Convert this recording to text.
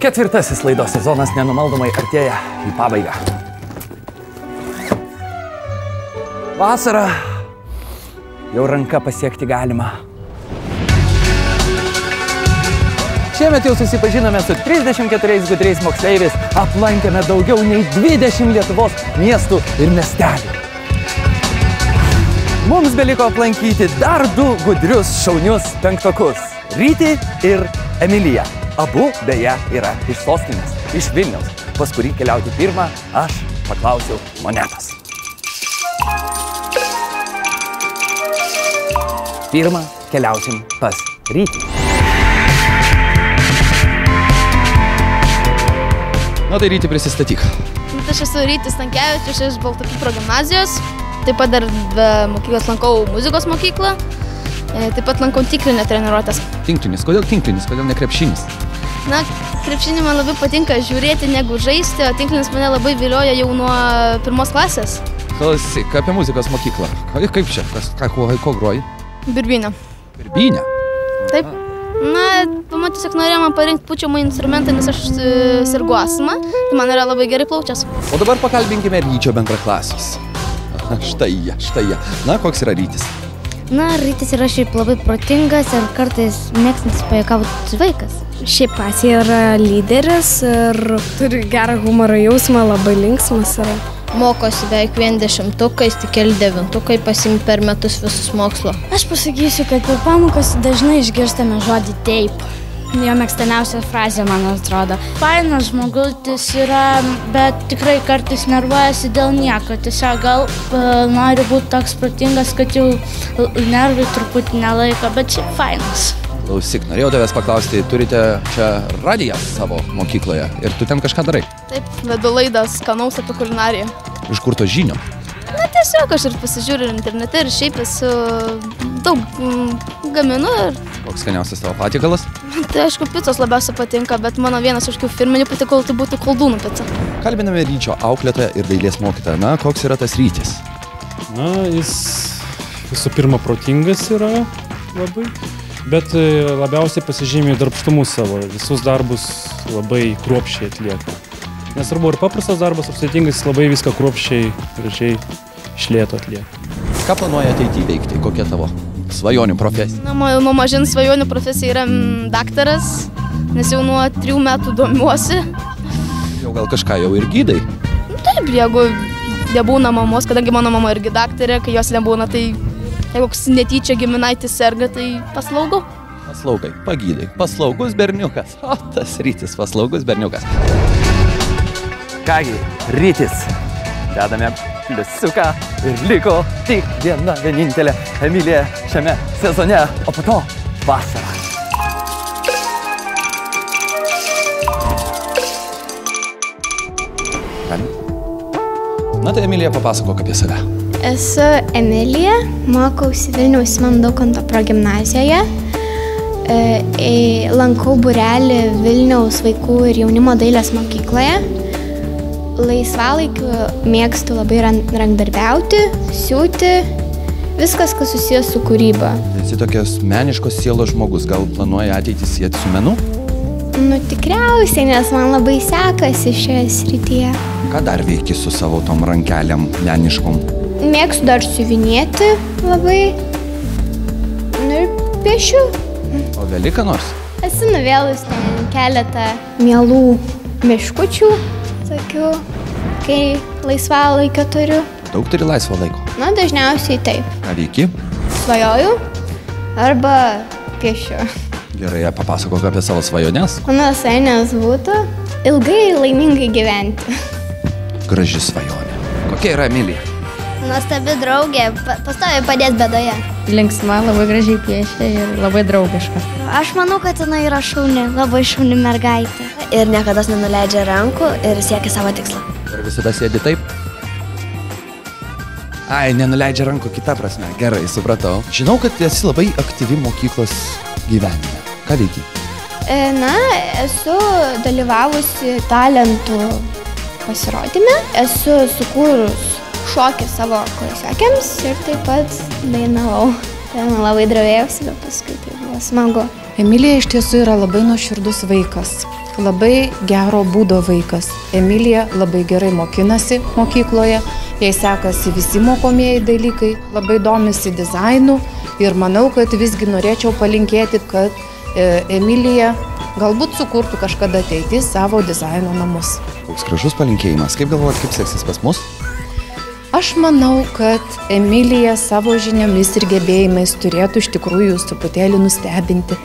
Ketvirtasis laidos sezonas nenumaldomai artėja į pabaigą. Vasara jau ranka pasiekti galima. Šiemet jau susipažinome su 34 gudriais moksleiviais, aplankėme daugiau nei 20 Lietuvos miestų ir miestelių. Mums beliko aplankyti dar 2 gudrius šaunius penktokus – Rytį ir Emiliją. Abu, beje, yra iš sostinės, iš Vilniaus, pas kurį keliauti pirmą aš paklausiau monetos. Pirmą keliausim pas Rytį. Na tai Ryti, prisistatyk. Aš esu Rytis Stankevičius iš Baltupių progimnazijos. Taip pat dar mokyklos lankau muzikos mokyklą. Taip pat lankau tinklinę treniruotės. Tinklinis. Kodėl tinklinis? Kodėl ne krepšinis? Na, krepšinį man labai patinka žiūrėti negu žaisti, o tinklinis mane labai vilioja jau nuo 1 klasės. Klausyk, apie muzikos mokyklą. Kaip čia? Ko groji? Birbynę. Birbynę? Taip. Na, tiesiog norėjau man parinkti pučiamą instrumentą, nes aš sergu astma. Tai man yra labai gerai plaučias. O dabar pakalbinkime Ryčio bendraklasius. Štai jie. Na, koks yra Rytis? Na, Rytis yra šiaip labai protingas ir kartais mėgstantis pajuokauti vaikas. Šiaip pasė yra lyderis ir turi gerą humoro jausmą, labai linksmas yra. Mokosi beveik vien 10-ukais, tik keli 9-ukai pasiimti per metus visus mokslo. Aš pasakysiu, kad per pamokas dažnai išgirstame žodį taip. Jo mėgstamiausia frazė, man atrodo. Fainas žmogus yra, bet tikrai kartais nervuojasi dėl nieko. Tiesiog gal nori būti toks protingas, kad jau nervai truputį nelaiko, bet šiaip fainas. Klausyk, norėjau tavęs paklausti, turite čia radiją savo mokykloje ir tu ten kažką darai? Taip, vedu laidą skanaus apie kulinariją. Iš kur to žinių? Na, tiesiog aš ir pasižiūriu internete ir šiaip esu daug gaminu. Koks skaniausias tavo patiekalas? Tai aišku, picos labiausiai patinka, bet mano vienas iš firminių patiekalų tai būtų koldūnų pica. Kalbiname Ryčio auklėtoją ir dailės mokytoją. Na, koks yra tas Rytis? Na, jis visų pirma protingas yra labai, bet labiausiai pasižymė darbštumu savo. Visus darbus labai kruopščiai atlieka. Nesvarbu, ar paprastas darbas, ar sudėtingas, jis labai viską kruopščiai, gražiai iš lėto atlieka. Ką planuoji ateityje veikti? Kokia tavo svajonių profesija? Na, nuo mažens svajonių profesija yra daktaras, nes jau nuo 3 metų domiuosi. Jau gal kažką jau ir gydai? Taip, jeigu nebūna mamos, kadangi mano mama irgi daktarė, kai jos nebūna, tai jeigu koks netyčia giminaitis serga, tai paslaugau. Paslaugai, pagydai. Paslaugus berniukas. O, tas Rytis, paslaugus berniukas. Kągi, Rytis. Dedame pliusiuką ir liko tik viena vienintelė Emilija šiame sezone, o po to vasara. Na tai Emilija, papasakok apie save. Esu Emilija, mokausi Vilniaus Simono Daukanto progimnazijoje. Lankau būrelį Vilniaus vaikų ir jaunimo dailės mokykloje. Laisvalaikiu mėgstu labai rankdarbiauti, siūti, viskas, kas susijęs su kūryba. Esi tokios meniškos sielos žmogus, gal planuoji ateitį sieti su menu? Nu, tikriausiai, nes man labai sekasi šioje srityje. Ką dar veiki su savo tom rankelėm meniškom? Mėgstu dar siuvinėti labai. Nu ir piešiu. O vėli ką nors? Esu nuvėlus ten keletą mielų miškučių, tokių, kai laisvalaikio turiu. Daug turi laisvo laiko? Na, dažniausiai taip. Ką veiki? Svajoju arba piešiu. Gerai, papasakok apie savo svajones. Mano svajonės būtų ilgai ir laimingai gyventi. Graži svajonė. Kokia yra Emilija? Nuostabi draugė, pastoviai padės bėdoje. Linksma, labai gražiai piešia ir labai draugiška. Aš manau, kad jinai yra šauni, labai šauni mergaitė. Ir niekada nenuleidžia rankų ir siekia savo tikslą. Ir visada sėdi taip? Ai, nenuleidžia rankų kita prasme. Gerai, supratau. Žinau, kad esi labai aktyvi mokyklos gyvenime. Ką veiki? Na, esu dalyvavusi talentų pasirodyme. Esu sukūrus šokį savo klasiokėms ir taip pat dainavau. Labai dravėjausi, bet paskui tai buvo smagu. Emilija iš tiesų yra labai nuoširdus vaikas, labai gero būdo vaikas. Emilija labai gerai mokinasi mokykloje, jai sekasi visi mokomieji dalykai, labai domisi dizainu ir manau, kad visgi norėčiau palinkėti, kad Emilija galbūt sukurtų kažkada ateity savo dizaino namus. Koks gražus palinkėjimas. Kaip galvojat, kaip seksis pas mus? Aš manau, kad Emilija savo žiniomis ir gebėjimais turėtų iš tikrųjų jūs truputėlį nustebinti.